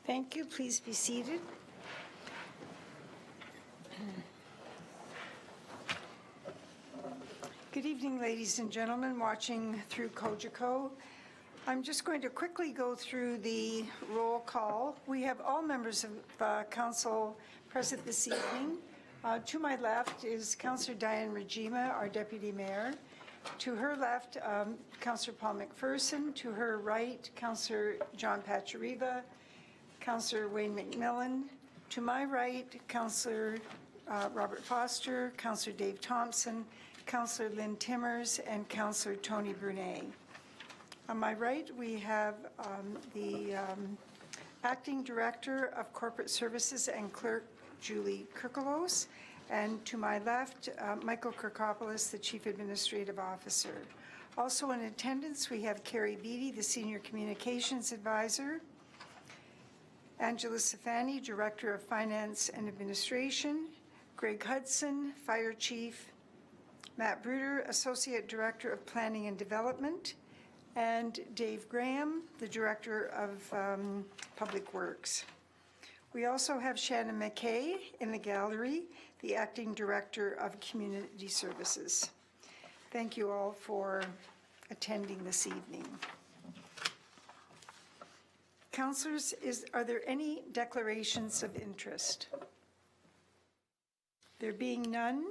Thank you. Please be seated. Good evening, ladies and gentlemen, watching through Cogeco. I'm just going to quickly go through the roll call. We have all members of council present this evening. To my left is Councillor Diane Regima, our Deputy Mayor. To her left, Councillor Paul McPherson. To her right, Councillor John Pachariva, Councillor Wayne McMillan. To my right, Councillor Robert Foster, Councillor Dave Thompson, Councillor Lynn Timmers, and Councillor Tony Brunet. On my right, we have the Acting Director of Corporate Services and Clerk, Julie Kirkolos, and to my left, Michael Kirkopoulos, the Chief Administrative Officer. Also in attendance, we have Carrie Beattie, the Senior Communications Advisor, Angela Safani, Director of Finance and Administration, Greg Hudson, Fire Chief, Matt Bruder, Associate Director of Planning and Development, and Dave Graham, the Director of Public Works. We also have Shannon McKay in the gallery, the Acting Director of Community Services. Thank you all for attending this evening. Councillors, are there any declarations of interest? There being none,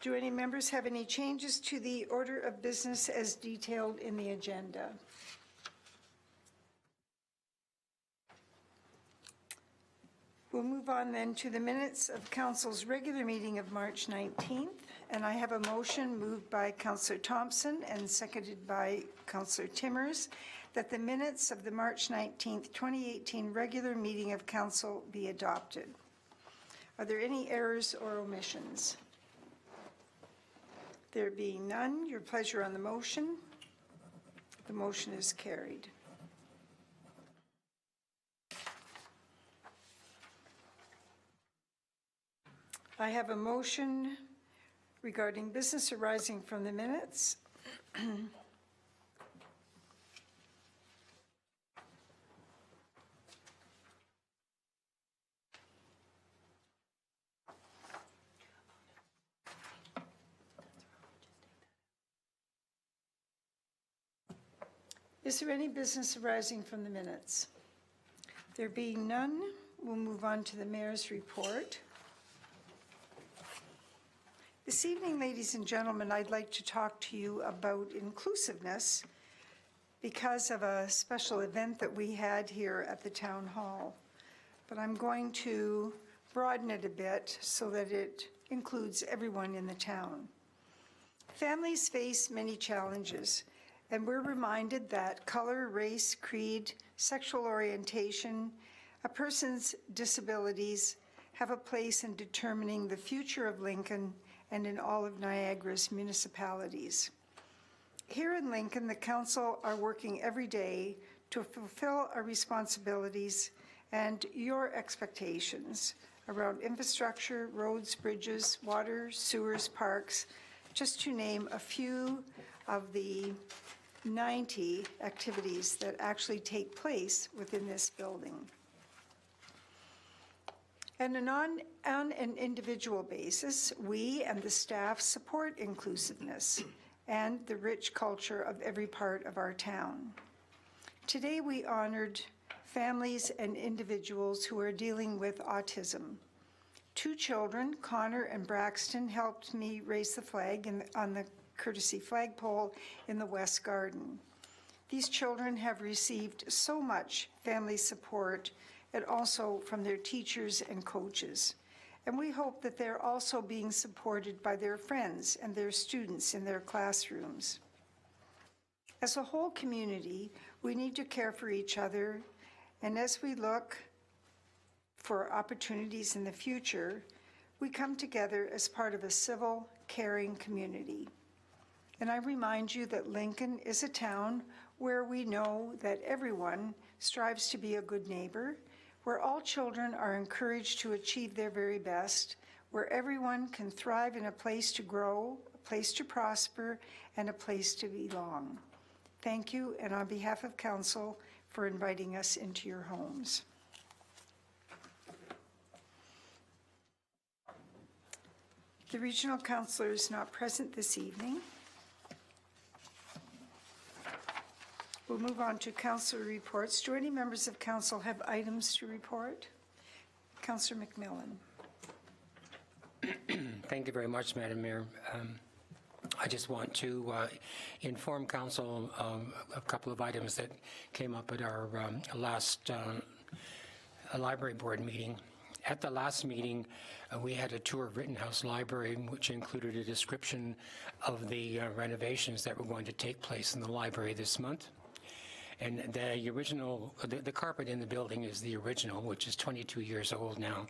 do any members have any changes to the order of business as detailed in the agenda? We'll move on then to the minutes of Council's regular meeting of March 19th, and I have a motion moved by Councillor Thompson and seconded by Councillor Timmers that the minutes of the March 19th, 2018 regular meeting of Council be adopted. Are there any errors or omissions? There being none, your pleasure on the motion. The motion is carried. I have a motion regarding business arising from the minutes. Is there any business arising from the minutes? There being none, we'll move on to the Mayor's report. This evening, ladies and gentlemen, I'd like to talk to you about inclusiveness because of a special event that we had here at the Town Hall. But I'm going to broaden it a bit so that it includes everyone in the town. Families face many challenges, and we're reminded that color, race, creed, sexual orientation, a person's disabilities have a place in determining the future of Lincoln and in all of Niagara's municipalities. Here in Lincoln, the Council are working every day to fulfill our responsibilities and your expectations around infrastructure, roads, bridges, water, sewers, parks, just to name a few of the 90 activities that actually take place within this building. And on an individual basis, we and the staff support inclusiveness and the rich culture of every part of our town. Today we honored families and individuals who are dealing with autism. Two children, Connor and Braxton, helped me raise the flag on the courtesy flagpole in the West Garden. These children have received so much family support and also from their teachers and coaches. And we hope that they're also being supported by their friends and their students in their classrooms. As a whole community, we need to care for each other, and as we look for opportunities in the future, we come together as part of a civil, caring community. And I remind you that Lincoln is a town where we know that everyone strives to be a good neighbor, where all children are encouraged to achieve their very best, where everyone can thrive in a place to grow, a place to prosper, and a place to belong. Thank you, and on behalf of Council, for inviting us into your homes. The Regional Councillor is not present this evening. We'll move on to councillor reports. Do any members of council have items to report? Councillor McMillan. Thank you very much, Madam Mayor. I just want to inform council a couple of items that came up at our last library board meeting. At the last meeting, we had a tour of Rittenhouse Library, which included a description of the renovations that were going to take place in the library this month. And the original, the carpet in the building is the original, which is 22 years old now.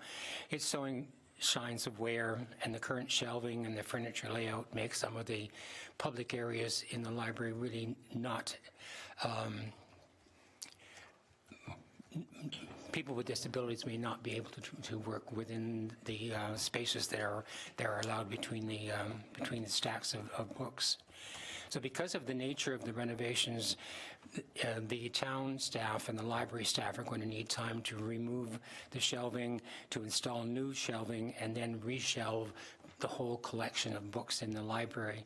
It's showing signs of wear, and the current shelving and the furniture layout make some of the public areas in the library really not people with disabilities may not be able to work within the spaces that are allowed between the stacks of books. So because of the nature of the renovations, the town staff and the library staff are going to need time to remove the shelving, to install new shelving, and then reshelve the whole collection of books in the library.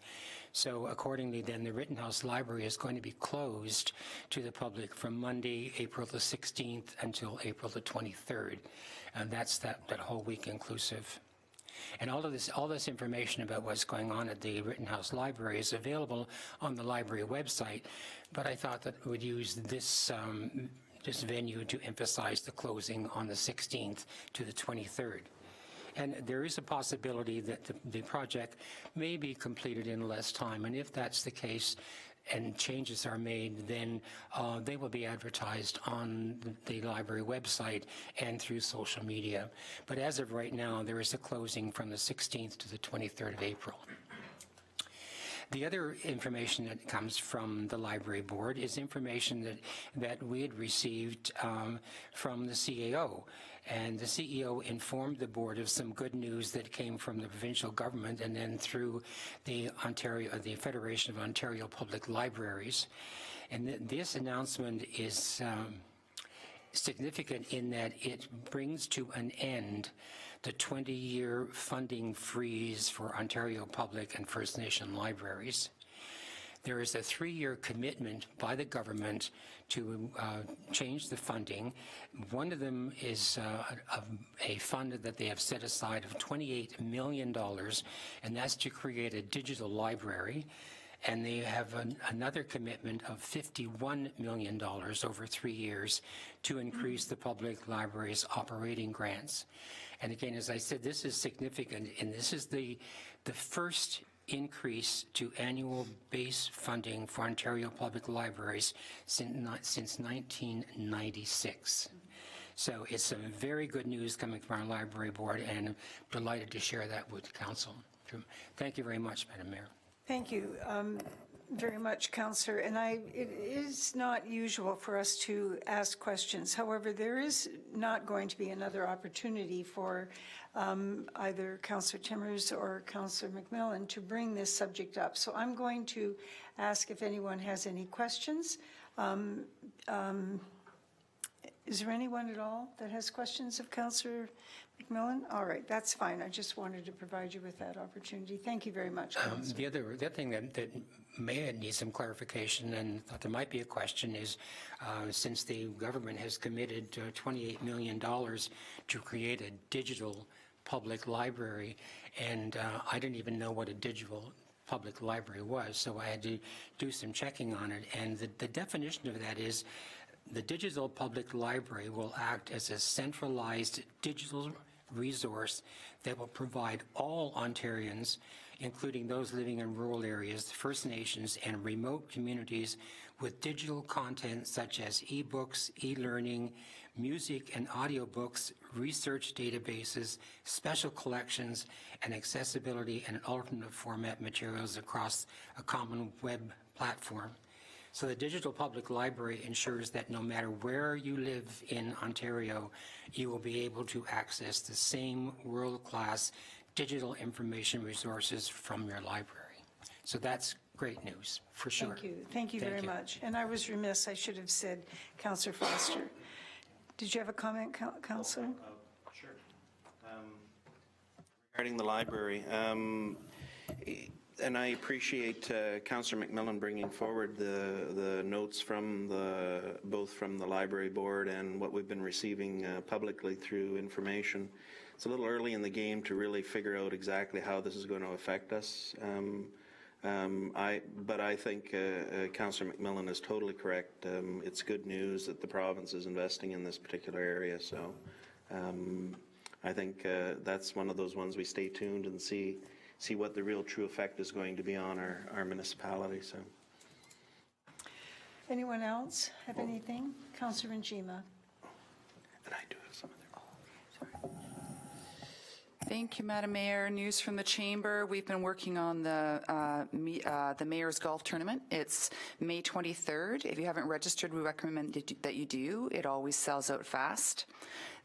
So accordingly, then, the Rittenhouse Library is going to be closed to the public from Monday, April the 16th until April the 23rd. And that's that whole week inclusive. And all this information about what's going on at the Rittenhouse Library is available on the library website, but I thought that we would use this this venue to emphasize the closing on the 16th to the 23rd. And there is a possibility that the project may be completed in less time, and if that's the case and changes are made, then they will be advertised on the library website and through social media. But as of right now, there is a closing from the 16th to the 23rd of April. The other information that comes from the library board is information that we had received from the CAO. And the CEO informed the board of some good news that came from the provincial government and then through the Federation of Ontario Public Libraries. And this announcement is significant in that it brings to an end the 20-year funding freeze for Ontario Public and First Nation libraries. There is a 3-year commitment by the government to change the funding. One of them is a fund that they have set aside of $28 million, and that's to create a digital library. And they have another commitment of $51 million over 3 years to increase the public library's operating grants. And again, as I said, this is significant, and this is the first increase to annual base funding for Ontario Public Libraries since 1996. So it's some very good news coming from our library board, and I'm delighted to share that with council. Thank you very much, Madam Mayor. Thank you very much, Councillor. And it is not usual for us to ask questions. However, there is not going to be another opportunity for either Councillor Timmers or Councillor McMillan to bring this subject up. So I'm going to ask if anyone has any questions. Is there anyone at all that has questions of Councillor McMillan? All right, that's fine. I just wanted to provide you with that opportunity. Thank you very much, Councillor. The other thing that may need some clarification, and thought there might be a question, is since the government has committed $28 million to create a digital public library, and I didn't even know what a digital public library was, so I had to do some checking on it. And the definition of that is the digital public library will act as a centralized digital resource that will provide all Ontarians, including those living in rural areas, First Nations, and remote communities, with digital content such as e-books, e-learning, music and audiobooks, research databases, special collections, and accessibility and alternate format materials across a common web platform. So the Digital Public Library ensures that no matter where you live in Ontario, you will be able to access the same world-class digital information resources from your library. So that's great news, for sure. Thank you. Thank you very much. And I was remiss, I should have said Councillor Foster. Did you have a comment, Councillor? Sure. Regarding the library, and I appreciate Councillor McMillan bringing forward the notes from both from the library board and what we've been receiving publicly through information. It's a little early in the game to really figure out exactly how this is going to affect us. But I think Councillor McMillan is totally correct. It's good news that the province is investing in this particular area. So I think that's one of those ones we stay tuned and see what the real true effect is going to be on our municipality. So, anyone else have anything? Councillor Njima. and I do have some other. Thank you, Madam Mayor. News from the Chamber. We've been working on the Mayor's Golf Tournament. It's May 23rd. If you haven't registered, we recommend that you do. It always sells out fast.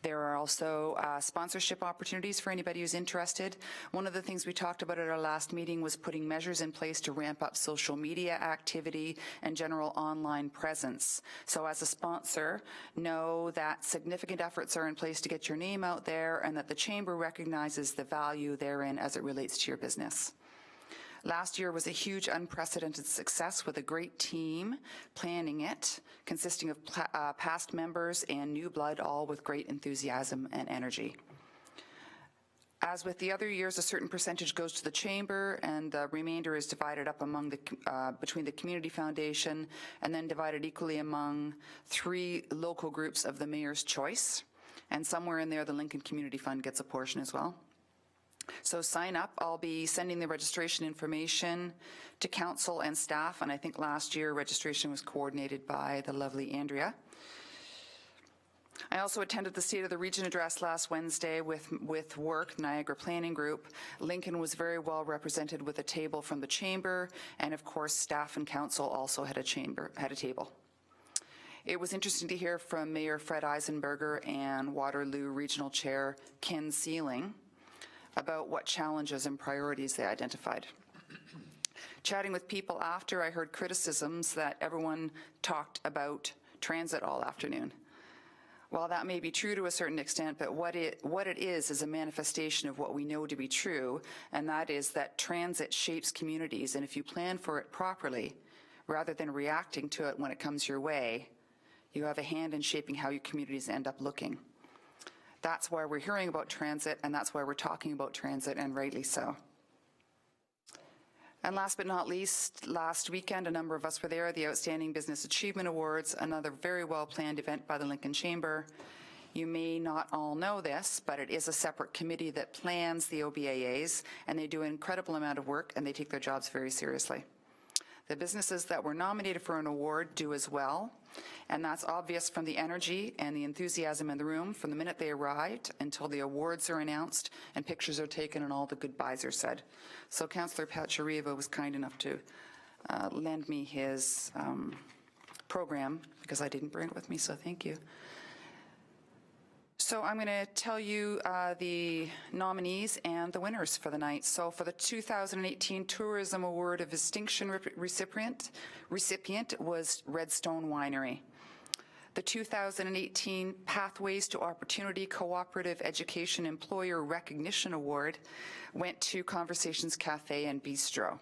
There are also sponsorship opportunities for anybody who's interested. One of the things we talked about at our last meeting was putting measures in place to ramp up social media activity and general online presence. So as a sponsor, know that significant efforts are in place to get your name out there and that the Chamber recognizes the value therein as it relates to your business. Last year was a huge unprecedented success with a great team planning it, consisting of past members and new blood, all with great enthusiasm and energy. As with the other years, a certain percentage goes to the Chamber and the remainder is divided up among between the Community Foundation and then divided equally among 3 local groups of the Mayor's Choice. And somewhere in there, the Lincoln Community Fund gets a portion as well. So sign up. I'll be sending the registration information to council and staff, and I think last year registration was coordinated by the lovely Andrea. I also attended the State of the Region address last Wednesday with WORK, Niagara Planning Group. Lincoln was very well represented with a table from the Chamber, and of course staff and council also had a table. It was interesting to hear from Mayor Fred Eisenberger and Waterloo Regional Chair Ken Sealing about what challenges and priorities they identified. Chatting with people after, I heard criticisms that everyone talked about transit all afternoon. While that may be true to a certain extent, but what it is a manifestation of what we know to be true, and that is that transit shapes communities, and if you plan for it properly, rather than reacting to it when it comes your way, you have a hand in shaping how your communities end up looking. That's why we're hearing about transit, and that's why we're talking about transit, and rightly so. And last but not least, last weekend, a number of us were there, the Outstanding Business Achievement Awards, another very well-planned event by the Lincoln Chamber. You may not all know this, but it is a separate committee that plans the OBAAs, and they do an incredible amount of work, and they take their jobs very seriously. The businesses that were nominated for an award do as well, and that's obvious from the energy and the enthusiasm in the room from the minute they arrived until the awards are announced and pictures are taken and all the goodbyes are said. So Councillor Pachariva was kind enough to lend me his program because I didn't bring it with me, so thank you. So I'm going to tell you the nominees and the winners for the night. So for the 2018 Tourism Award of Distinction recipient was Redstone Winery. The 2018 Pathways to Opportunity Cooperative Education Employer Recognition Award went to Conversations Cafe and Bistro.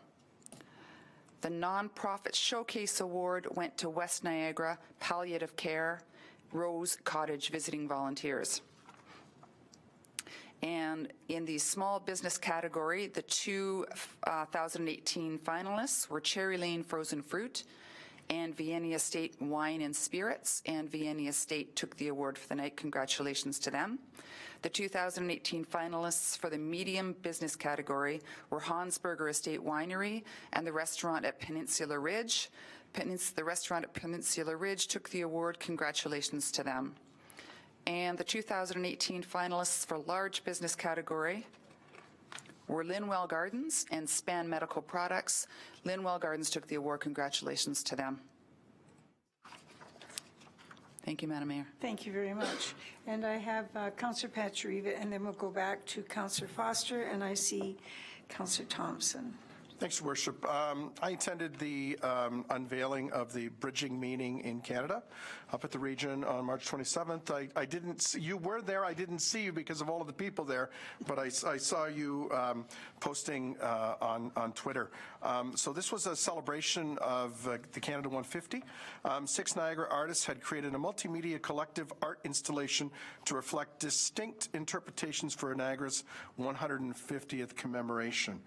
The Nonprofit Showcase Award went to West Niagara Palliative Care Rose Cottage Visiting Volunteers. And in the small business category, the 2018 finalists were Cherry Lane Frozen Fruit and Vienna Estate Wine and Spirits, and Vienna Estate took the award for the night. Congratulations to them. The 2018 finalists for the medium business category were Hansberger Estate Winery and the restaurant at Peninsula Ridge. The restaurant at Peninsula Ridge took the award. Congratulations to them. And the 2018 finalists for large business category were Linwell Gardens and Span Medical Products. Linwell Gardens took the award. Congratulations to them. Thank you, Madam Mayor. Thank you very much. And I have Councillor Pachariva, and then we'll go back to Councillor Foster, and I see Councillor Thompson. Thanks, Your Worship. I attended the unveiling of the bridging meeting in Canada up at the region on March 27th. I didn't see, you were there. I didn't see you because of all of the people there, but I saw you posting on Twitter. So this was a celebration of the Canada 150. 6 Niagara artists had created a multimedia collective art installation to reflect distinct interpretations for Niagara's 150th commemoration.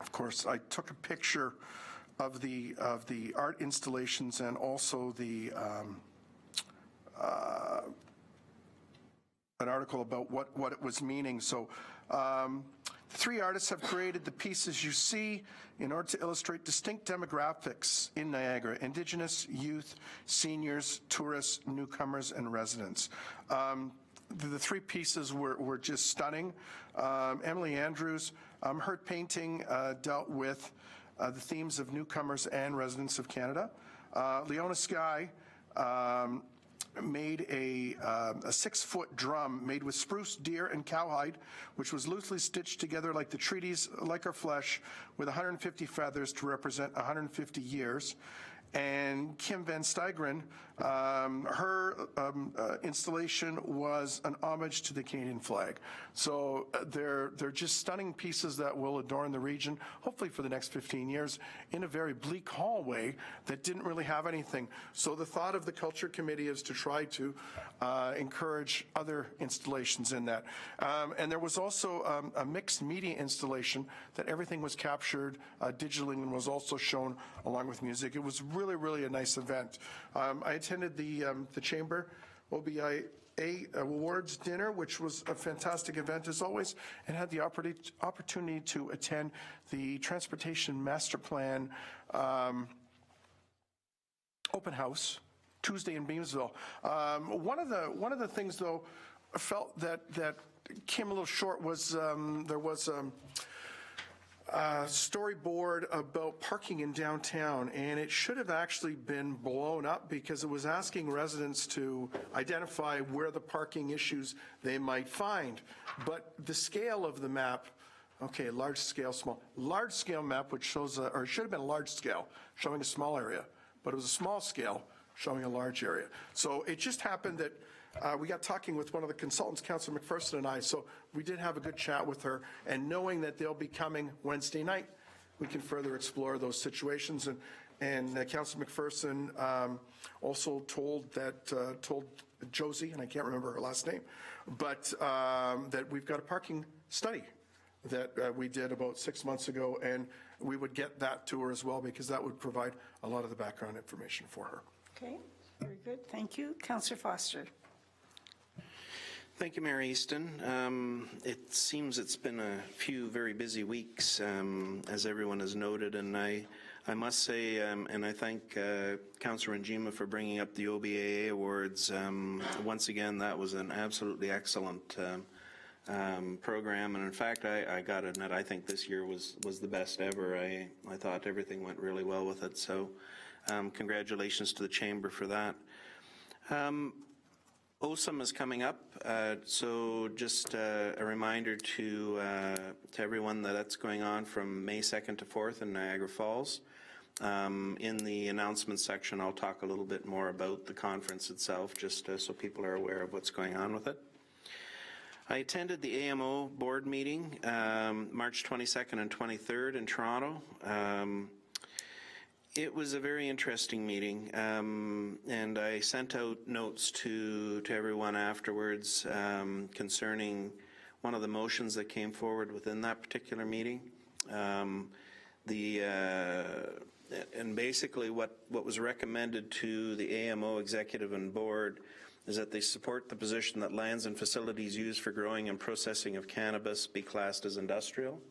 Of course, I took a picture of the art installations and also the an article about what it was meaning. So 3 artists have created the pieces you see in order to illustrate distinct demographics in Niagara: Indigenous, youth, seniors, tourists, newcomers, and residents. The 3 pieces were just stunning. Emily Andrews, her painting dealt with the themes of newcomers and residents of Canada. Leona Sky made a 6-foot drum made with spruce, deer, and cowhide, which was loosely stitched together like the treaties, like our flesh, with 150 feathers to represent 150 years. And Kim Van Stigeren, her installation was an homage to the Canadian flag. So they're just stunning pieces that will adorn the region, hopefully for the next 15 years, in a very bleak hallway that didn't really have anything. So the thought of the Culture Committee is to try to encourage other installations in that. And there was also a mixed media installation that everything was captured digitally and was also shown along with music. It was really a nice event. I attended the Chamber OBIA Awards dinner, which was a fantastic event as always, and had the opportunity to attend the Transportation Master Plan open house Tuesday in Beamsville. One of the things, though, I felt that came a little short was there was storyboard about parking in downtown, and it should have actually been blown up because it was asking residents to identify where the parking issues they might find. But the scale of the map, okay, large scale, small, large scale map, which shows, or it should have been a large scale, showing a small area, but it was a small scale showing a large area. So it just happened that we got talking with one of the consultants, Councillor McPherson and I, so we did have a good chat with her, and knowing that they'll be coming Wednesday night, we can further explore those situations. And Councillor McPherson also told Josie, and I can't remember her last name, but that we've got a parking study that we did about 6 months ago, and we would get that to her as well, because that would provide a lot of the background information for her. Okay, very good. Thank you. Councillor Foster. Thank you, Mayor Easton. It seems it's been a few very busy weeks, as everyone has noted, and I must say, and I thank Councillor Njima for bringing up the OBAA Awards. Once again, that was an absolutely excellent program, and in fact, I got to admit, I think this year was the best ever. I thought everything went really well with it, so congratulations to the Chamber for that. OSAM is coming up, so just a reminder to everyone that that's going on from May 2nd to 4th in Niagara Falls. In the announcements section, I'll talk a little bit more about the conference itself, just so people are aware of what's going on with it. I attended the AMO board meeting March 22nd and 23rd in Toronto. It was a very interesting meeting, and I sent out notes to everyone afterwards concerning one of the motions that came forward within that particular meeting. And basically what was recommended to the AMO executive and board is that they support the position that lands and facilities used for growing and processing of cannabis be classed as industrial,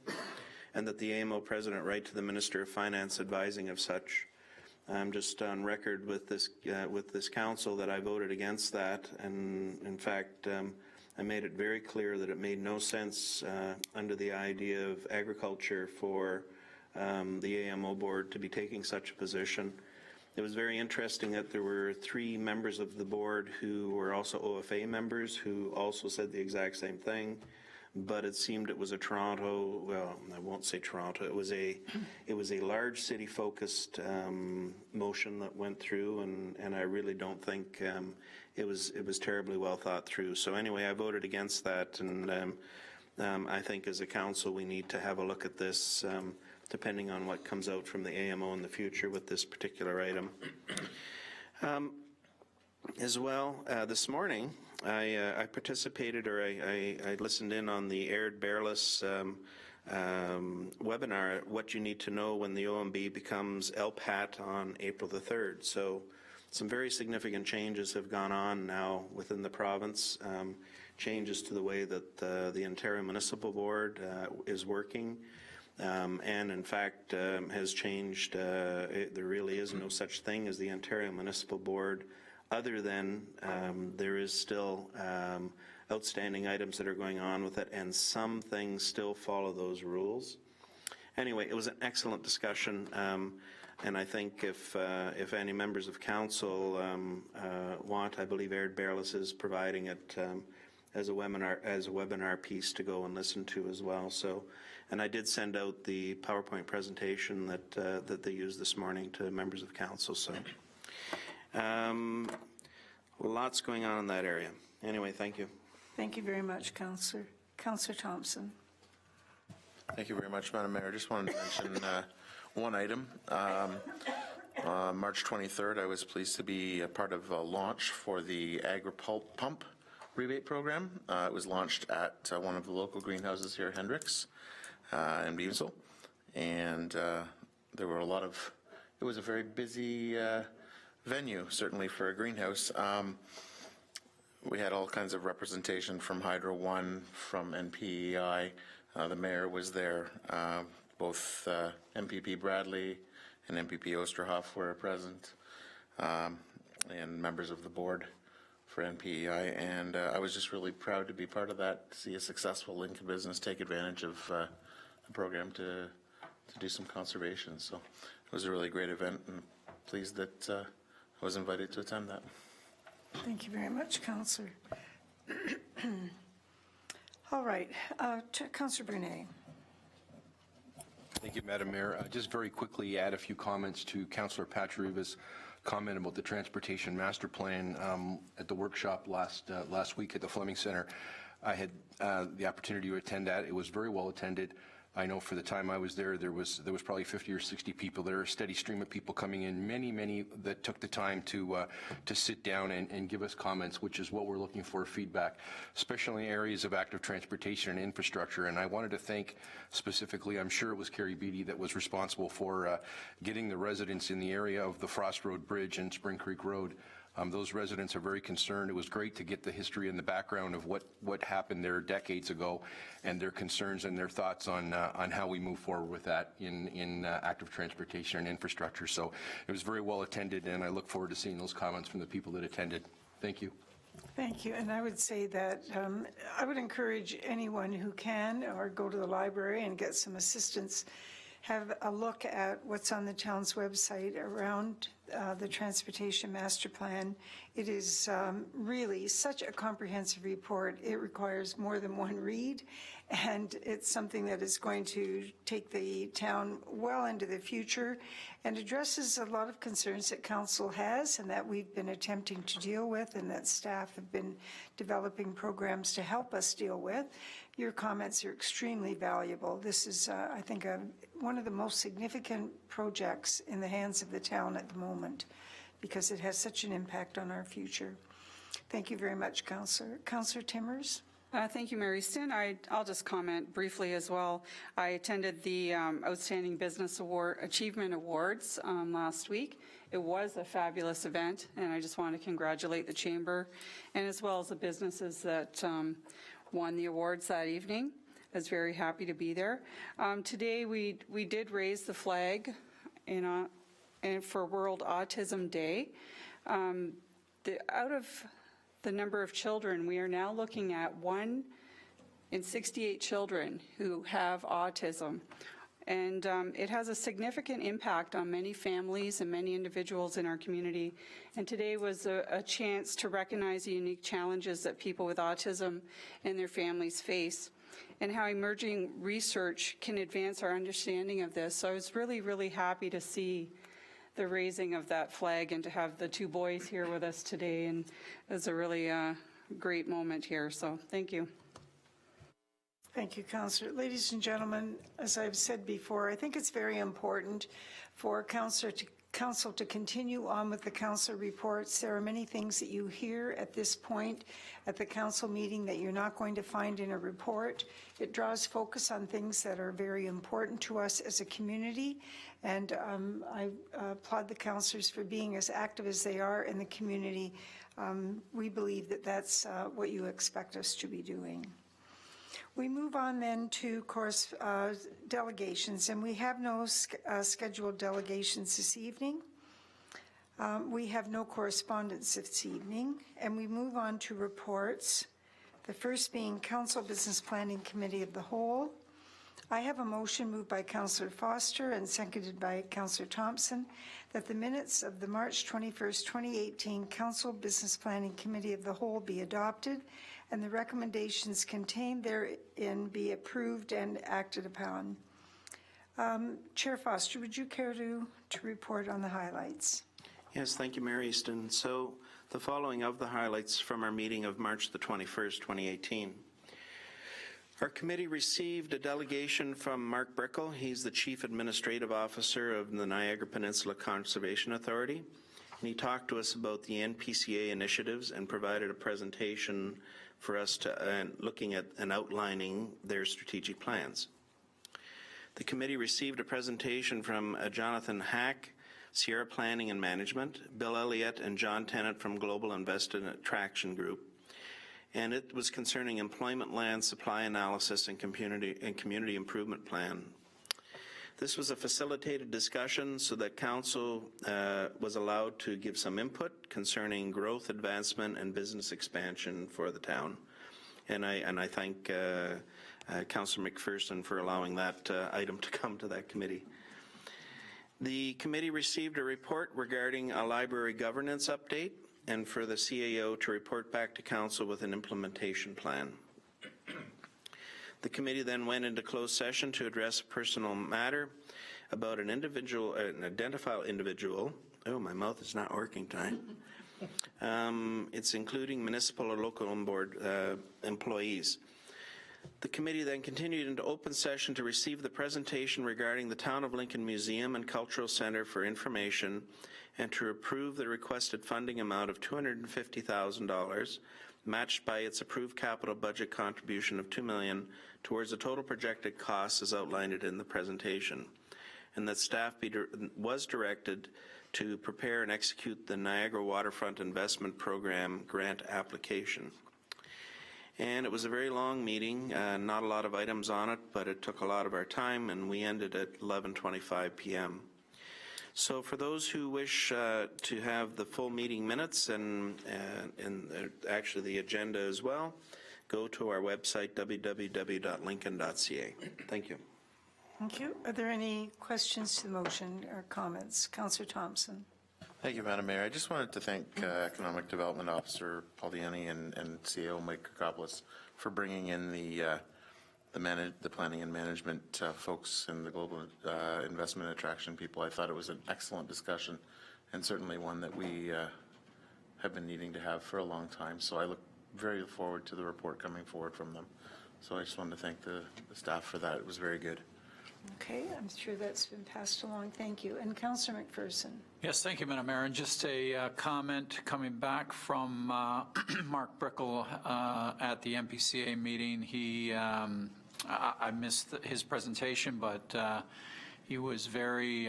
and that the AMO president write to the Minister of Finance advising of such. I'm just on record with this council that I voted against that, and in fact I made it very clear that it made no sense under the idea of agriculture for the AMO board to be taking such a position. It was very interesting that there were 3 members of the board who were also OFA members who also said the exact same thing. but it seemed it was a Toronto, well, I won't say Toronto, it was a large city-focused motion that went through, and I really don't think it was terribly well thought through. So anyway, I voted against that, and I think as a council we need to have a look at this, depending on what comes out from the AMO in the future with this particular item. As well, this morning, I participated, or I listened in on the Aird Bearless webinar, What You Need to Know When the OMB Becomes LPAT on April the 3rd. So some very significant changes have gone on now within the province, changes to the way that the Ontario Municipal Board is working. And in fact has changed, there really is no such thing as the Ontario Municipal Board, other than there is still outstanding items that are going on with it, and some things still follow those rules. Anyway, it was an excellent discussion, and I think if any members of council want, I believe Aird Bearless is providing it as a webinar piece to go and listen to as well. So, and I did send out the PowerPoint presentation that they used this morning to members of council. So. Lots going on in that area. Anyway, thank you. Thank you very much, Councillor. Councillor Thompson. Thank you very much, Madam Mayor. I just wanted to mention one item. March 23rd, I was pleased to be a part of a launch for the Agri-Pump rebate program. It was launched at one of the local greenhouses here at Hendricks in Beamsville. And there were it was a very busy venue, certainly for a greenhouse. We had all kinds of representation from Hydro One, from NPEI. The mayor was there. Both MPP Bradley and MPP Osterhoff were present, and members of the board for NPEI. And I was just really proud to be part of that, to see a successful Lincoln business take advantage of the program to do some conservation. So it was a really great event, and pleased that I was invited to attend that. Thank you very much, Councillor. All right, Councillor Brunet. Thank you, Madam Mayor. Just very quickly add a few comments to Councillor Patriva's comment about the Transportation Master Plan. At the workshop last week at the Fleming Center, I had the opportunity to attend that. It was very well attended. I know for the time I was there, there was probably 50 or 60 people there, a steady stream of people coming in, many that took the time to sit down and give us comments, which is what we're looking for, feedback, especially in areas of active transportation and infrastructure. And I wanted to thank specifically, I'm sure it was Carrie Beattie that was responsible for getting the residents in the area of the Frost Road Bridge and Spring Creek Road. Those residents are very concerned. It was great to get the history and the background of what happened there decades ago, and their concerns and their thoughts on how we move forward with that in active transportation and infrastructure. So it was very well attended, and I look forward to seeing those comments from the people that attended. Thank you. Thank you. And I would say that I would encourage anyone who can, or go to the library and get some assistance, have a look at what's on the town's website around the Transportation Master Plan. It is really such a comprehensive report. It requires more than one read, and it's something that is going to take the town well into the future and addresses a lot of concerns that council has and that we've been attempting to deal with, and that staff have been developing programs to help us deal with. Your comments are extremely valuable. This is, I think, one of the most significant projects in the hands of the town at the moment, because it has such an impact on our future. Thank you very much, Councillor. Councillor Timmers? Thank you, Mary Stin. I'll just comment briefly as well. I attended the Outstanding Business Achievement Awards last week. It was a fabulous event, and I just want to congratulate the Chamber, and as well as the businesses that won the awards that evening. I was very happy to be there. Today we did raise the flag for World Autism Day. Out of the number of children, we are now looking at 1 in 68 children who have autism. And it has a significant impact on many families and many individuals in our community. And today was a chance to recognize the unique challenges that people with autism and their families face. and how emerging research can advance our understanding of this. So I was really, really happy to see the raising of that flag and to have the two boys here with us today. And it was a really great moment here. So thank you. Thank you, Councillor. Ladies and gentlemen, as I've said before, I think it's very important for council to continue on with the council reports. There are many things that you hear at this point at the council meeting that you're not going to find in a report. It draws focus on things that are very important to us as a community, and I applaud the councillors for being as active as they are in the community. We believe that that's what you expect us to be doing. We move on then to delegations, and we have no scheduled delegations this evening. We have no correspondence this evening, and we move on to reports. The first being Council Business Planning Committee of the Whole. I have a motion moved by Councillor Foster and seconded by Councillor Thompson that the minutes of the March 21st, 2018 Council Business Planning Committee of the Whole be adopted and the recommendations contained therein be approved and acted upon. Chair Foster, would you care to report on the highlights? Yes, thank you, Mayor Easton. So the following of the highlights from our meeting of March the 21st, 2018. Our committee received a delegation from Mark Brickle. He's the Chief Administrative Officer of the Niagara Peninsula Conservation Authority. And he talked to us about the NPCA initiatives and provided a presentation for us to looking at and outlining their strategic plans. The committee received a presentation from Jonathan Hack, Sierra Planning and Management, Bill Elliott and John Tennant from Global Investment Attraction Group, and it was concerning employment land supply analysis and community improvement plan. This was a facilitated discussion so that council was allowed to give some input concerning growth, advancement, and business expansion for the town. And I thank Councillor McPherson for allowing that item to come to that committee. The committee received a report regarding a library governance update and for the CAO to report back to council with an implementation plan. The committee then went into closed session to address a personal matter about an identified individual. Oh, my mouth is not working tonight. It's including municipal or local board employees. The committee then continued into open session to receive the presentation regarding the Town of Lincoln Museum and Cultural Center for information and to approve the requested funding amount of $250,000 matched by its approved capital budget contribution of $2 million towards the total projected costs as outlined in the presentation, and that staff was directed to prepare and execute the Niagara Waterfront Investment Program grant application. And it was a very long meeting, not a lot of items on it, but it took a lot of our time, and we ended at 11:25 p.m. So for those who wish to have the full meeting minutes and actually the agenda as well, go to our website, www.lincoln.ca. Thank you. Thank you. Are there any questions to the motion or comments? Councillor Thompson. Thank you, Madam Mayor. I just wanted to thank Economic Development Officer Paul Diani and CEO Mike Kakopoulos for bringing in the planning and management folks and the global investment attraction people. I thought it was an excellent discussion and certainly one that we have been needing to have for a long time. So I look very forward to the report coming forward from them. So I just wanted to thank the staff for that. It was very good. Okay, I'm sure that's been passed along. Thank you. And Councillor McPherson. Yes, thank you, Madam Mayor. And just a comment coming back from Mark Brickle at the NPCA meeting. He, I missed his presentation, but he was very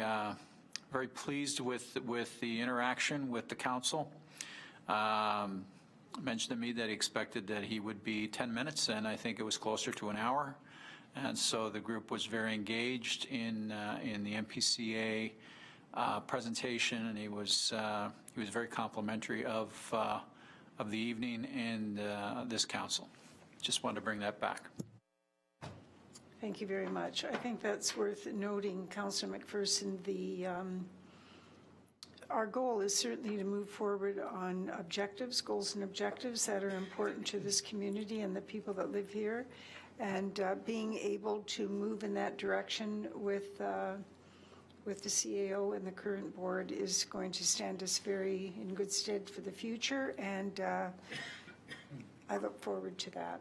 pleased with the interaction with the council. Mentioned to me that he expected that he would be 10 minutes, and I think it was closer to an hour. And so the group was very engaged in the NPCA presentation, and he was very complimentary of the evening and this council. Just wanted to bring that back. Thank you very much. I think that's worth noting, Councillor McPherson. Our goal is certainly to move forward on objectives, goals and objectives that are important to this community and the people that live here. and being able to move in that direction with the CAO and the current board is going to stand us very in good stead for the future, and I look forward to that.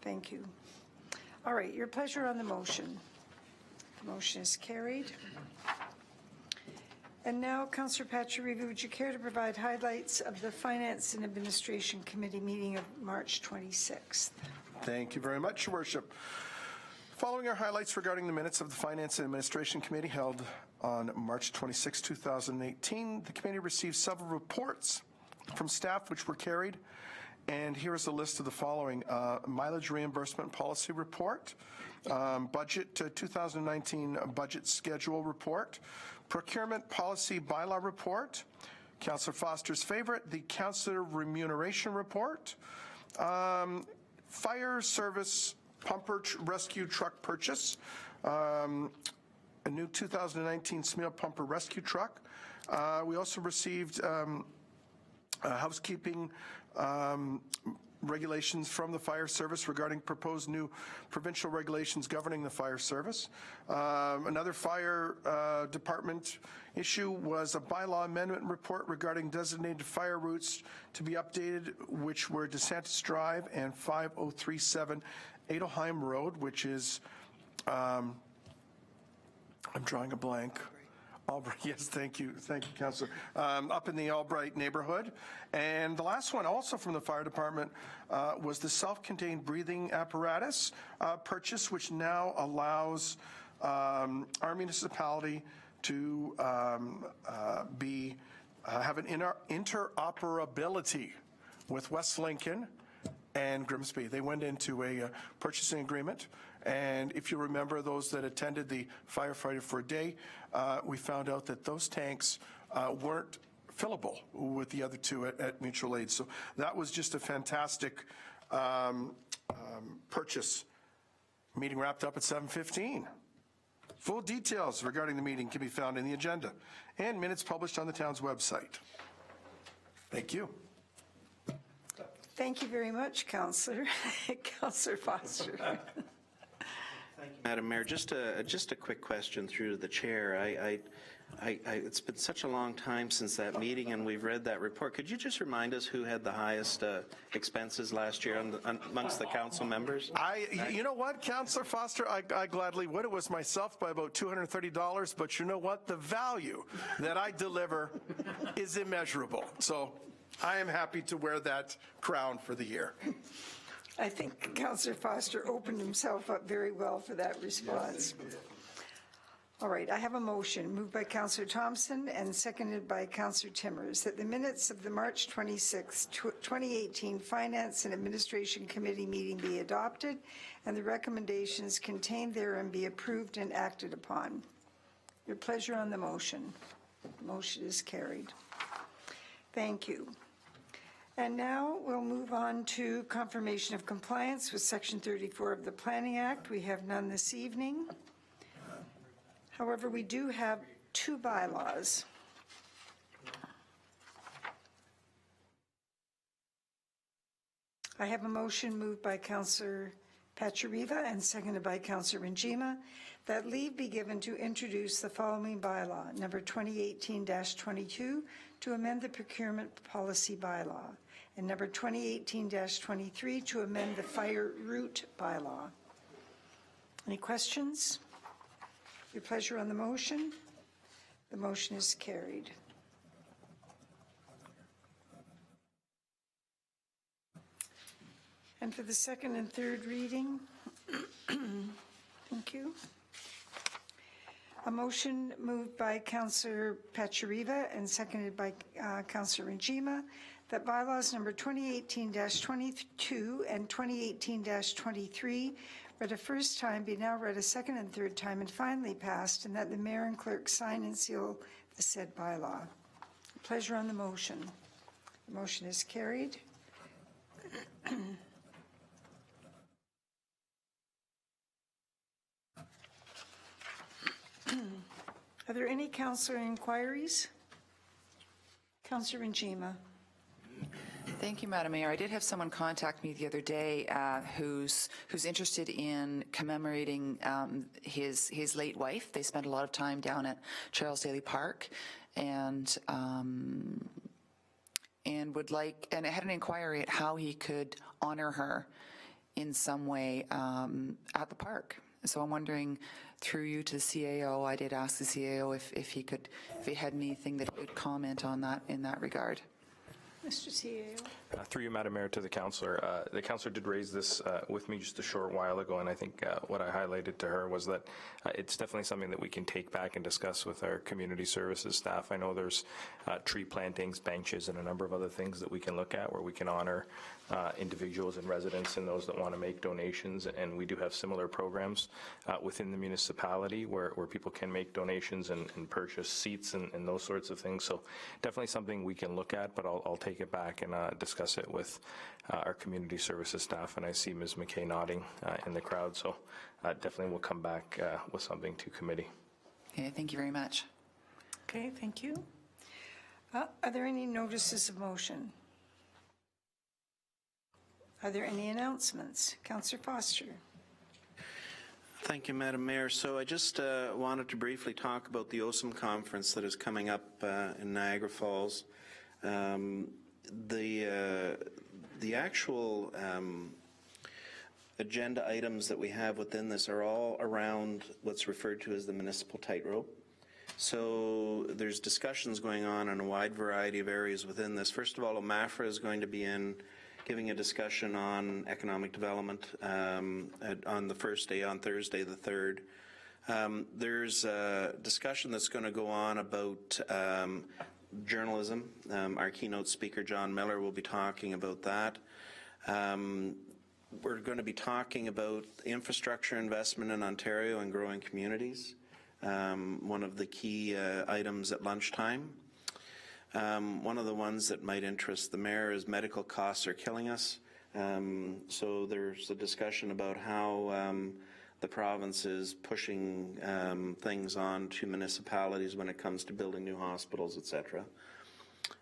Thank you. All right, your pleasure on the motion. The motion is carried. And now, Councillor Pachariva, would you care to provide highlights of the Finance and Administration Committee meeting of March 26th? Thank you very much, Your Worship. Following our highlights regarding the minutes of the Finance and Administration Committee held on March 26, 2018, the committee received several reports from staff which were carried. And here is a list of the following. Mileage reimbursement policy report, budget 2019 budget schedule report, procurement policy bylaw report, Councillor Foster's favorite, the councillor remuneration report, fire service pumper rescue truck purchase, a new 2019 Smil pumper rescue truck. We also received housekeeping regulations from the fire service regarding proposed new provincial regulations governing the fire service. Another fire department issue was a bylaw amendment report regarding designated fire routes to be updated, which were DeSantis Drive and 5037 Adelheim Road, which is, I'm drawing a blank. Albright, yes, thank you, Councillor. Up in the Albright neighborhood. And the last one, also from the fire department, was the self-contained breathing apparatus purchase, which now allows our municipality to have an interoperability with West Lincoln and Grimsby. They went into a purchasing agreement. And if you remember, those that attended the Firefighter for a Day, we found out that those tanks weren't fillable with the other two at mutual aid. So that was just a fantastic purchase. Meeting wrapped up at 7:15. Full details regarding the meeting can be found in the agenda and minutes published on the town's website. Thank you. Thank you very much, Councillor. Councillor Foster. Thank you, Madam Mayor. Just a quick question through to the chair. It's been such a long time since that meeting, and we've read that report. Could you just remind us who had the highest expenses last year amongst the council members? You know what, Councillor Foster, I gladly would. It was myself by about $230, but you know what? The value that I deliver is immeasurable. So I am happy to wear that crown for the year. I think Councillor Foster opened himself up very well for that response. All right, I have a motion moved by Councillor Thompson and seconded by Councillor Timmers that the minutes of the March 26, 2018 Finance and Administration Committee meeting be adopted and the recommendations contained therein be approved and acted upon. Your pleasure on the motion. The motion is carried. Thank you. And now we'll move on to confirmation of compliance with Section 34 of the Planning Act. We have none this evening. However, we do have two bylaws. I have a motion moved by Councillor Pachariva and seconded by Councillor Rinjima that leave be given to introduce the following bylaw, number 2018-22, to amend the procurement policy bylaw, and number 2018-23 to amend the fire route bylaw. Any questions? Your pleasure on the motion? The motion is carried. And for the second and third reading, thank you. A motion moved by Councillor Pachariva and seconded by Councillor Rinjima that bylaws number 2018-22 and 2018-23 read a first time be now read a second and third time and finally passed, and that the mayor and clerk sign and seal the said bylaw. Pleasure on the motion. The motion is carried. Are there any councillor inquiries? Councillor Rinjima. Thank you, Madam Mayor. I did have someone contact me the other day who's interested in commemorating his late wife. They spent a lot of time down at Charles Daly Park, and would like, and had an inquiry at how he could honor her in some way at the park. So I'm wondering, through you to the CAO, I did ask the CAO if he had anything that he would comment on that in that regard. Mr. CAO. Through you, Madam Mayor, to the councillor. The councillor did raise this with me just a short while ago, and I think what I highlighted to her was that it's definitely something that we can take back and discuss with our community services staff. I know there's tree plantings, benches, and a number of other things that we can look at where we can honor individuals and residents and those that want to make donations, and we do have similar programs within the municipality where people can make donations and purchase seats and those sorts of things. So definitely something we can look at, but I'll take it back and discuss it with our community services staff, and I see Ms. McKay nodding in the crowd, so definitely we'll come back with something to committee. Okay, thank you very much. Okay, thank you. Are there any notices of motion? Are there any announcements? Councillor Foster. Thank you, Madam Mayor. So I just wanted to briefly talk about the OSUM conference that is coming up in Niagara Falls. The actual agenda items that we have within this are all around what's referred to as the municipal tightrope. So there's discussions going on in a wide variety of areas within this. First of all, OMAFRA is going to be giving a discussion on economic development on the first day, on Thursday the 3rd. There's a discussion that's going to go on about journalism. Our keynote speaker, John Miller, will be talking about that. We're going to be talking about infrastructure investment in Ontario and growing communities, one of the key items at lunchtime. One of the ones that might interest the mayor is medical costs are killing us. So there's a discussion about how the province is pushing things on to municipalities when it comes to building new hospitals, etc.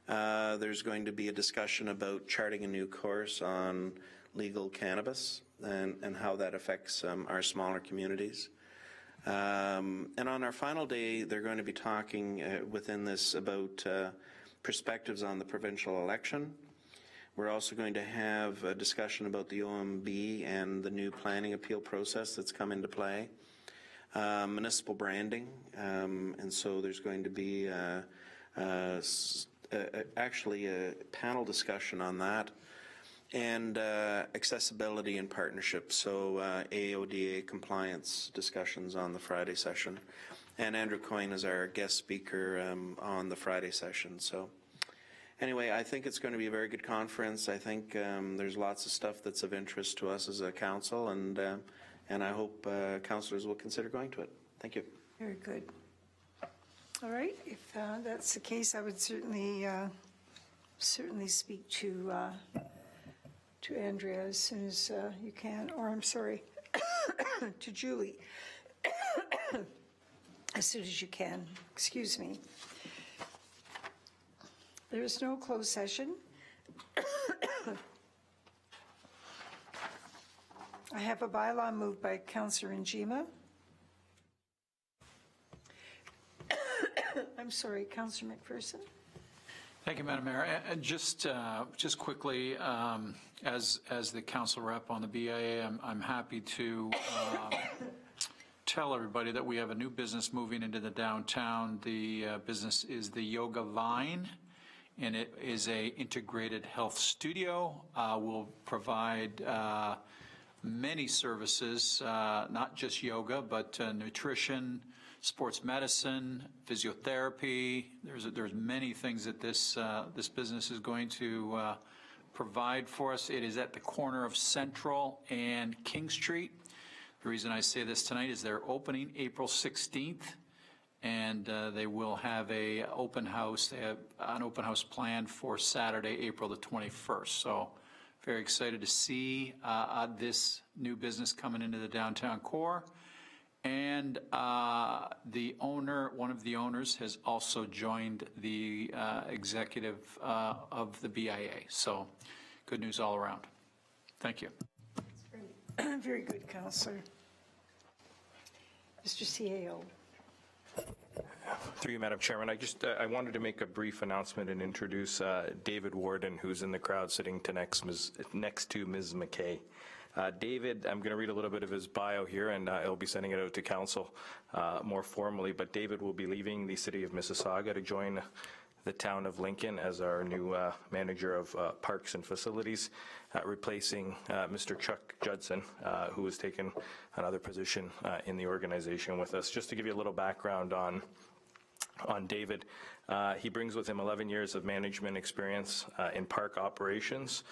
There's going to be a discussion about charting a new course on legal cannabis and how that affects our smaller communities. And on our final day, they're going to be talking within this about perspectives on the provincial election. We're also going to have a discussion about the OMB and the new planning appeal process that's come into play. Municipal branding, and so there's going to be actually a panel discussion on that, and accessibility and partnerships, so AODA compliance discussions on the Friday session. And Andrew Coyne is our guest speaker on the Friday session. So anyway, I think it's going to be a very good conference. I think there's lots of stuff that's of interest to us as a council, and I hope councillors will consider going to it. Thank you. Very good. All right, if that's the case, I would certainly speak to Andrea as soon as you can, or I'm sorry, to Julie as soon as you can. Excuse me. There is no closed session. I have a bylaw moved by Councillor Njima. I'm sorry, Councillor McPherson. Thank you, Madam Mayor. And just quickly, as the council rep on the BIA, I'm happy to tell everybody that we have a new business moving into the downtown. The business is the Yoga Vine, and it is a integrated health studio. We'll provide many services, not just yoga, but nutrition, sports medicine, physiotherapy. There's many things that this business is going to provide for us. It is at the corner of Central and King Street. The reason I say this tonight is they're opening April 16th, and they will have a open house. They have an open house planned for Saturday, April the 21st. So very excited to see this new business coming into the downtown core. And the owner, one of the owners, has also joined the executive of the BIA. So good news all around. Thank you. Very good, Councillor. Mr. CAO. Through you, Madam Chairman, I wanted to make a brief announcement and introduce David Warden, who's in the crowd sitting next to Ms. McKay. David, I'm going to read a little bit of his bio here, and I'll be sending it out to council more formally, but David will be leaving the city of Mississauga to join the town of Lincoln as our new manager of parks and facilities, replacing Mr. Chuck Judson, who has taken another position in the organization with us. Just to give you a little background on David, he brings with him 11 years of management experience in park operations,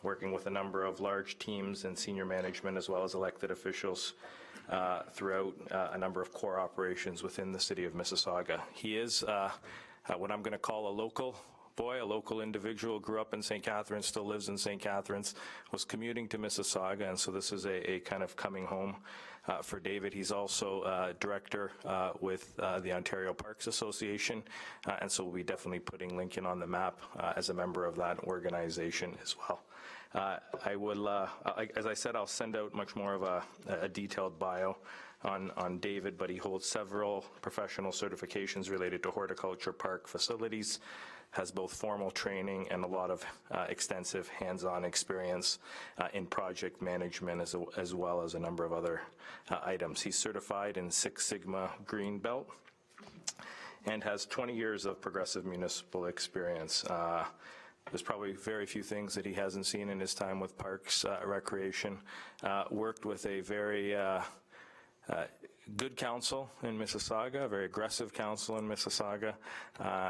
working with a number of large teams and senior management as well as elected officials throughout a number of core operations within the city of Mississauga. He is what I'm going to call a local boy, a local individual, grew up in St. Catharines, still lives in St. Catharines, was commuting to Mississauga, and so this is a kind of coming home for David. He's also director with the Ontario Parks Association, and so we'll be definitely putting Lincoln on the map as a member of that organization as well. I will, as I said, I'll send out much more of a detailed bio on David, but he holds several professional certifications related to horticulture park facilities, has both formal training and a lot of extensive hands-on experience in project management as well as a number of other items. He's certified in Six Sigma Green Belt and has 20 years of progressive municipal experience. There's probably very few things that he hasn't seen in his time with Parks Recreation. Worked with a very good council in Mississauga, a very aggressive council in Mississauga,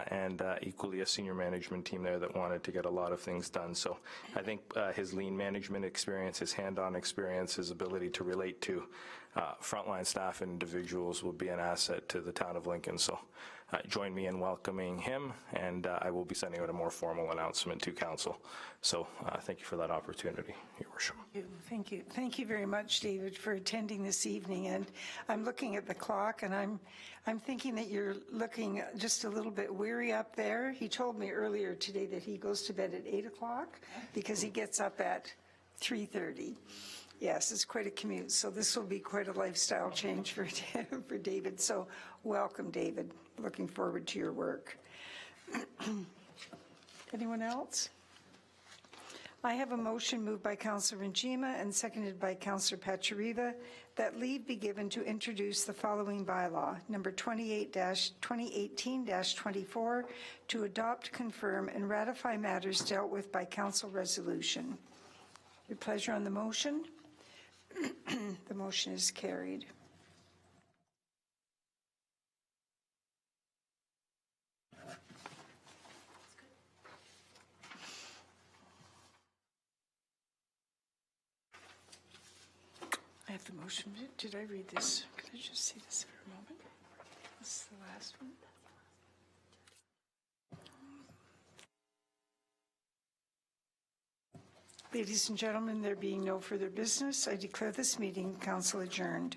and equally a senior management team there that wanted to get a lot of things done. So I think his lean management experience, his hand-on experience, his ability to relate to frontline staff and individuals will be an asset to the town of Lincoln. So join me in welcoming him, and I will be sending out a more formal announcement to council. So thank you for that opportunity, Your Worship. Thank you. Thank you very much, David, for attending this evening. And I'm looking at the clock, and I'm thinking that you're looking just a little bit weary up there. He told me earlier today that he goes to bed at 8 o'clock because he gets up at 3:30. Yes, it's quite a commute, so this will be quite a lifestyle change for David. So welcome, David. Looking forward to your work. Anyone else? I have a motion moved by Councillor Njima and seconded by Councillor Pachariva that leave be given to introduce the following bylaw, number 2018-24, to adopt, confirm, and ratify matters dealt with by council resolution. Your pleasure on the motion? The motion is carried. I have the motion. Did I read this? Could I just see this for a moment? This is the last one. Ladies and gentlemen, there being no further business, I declare this meeting council adjourned.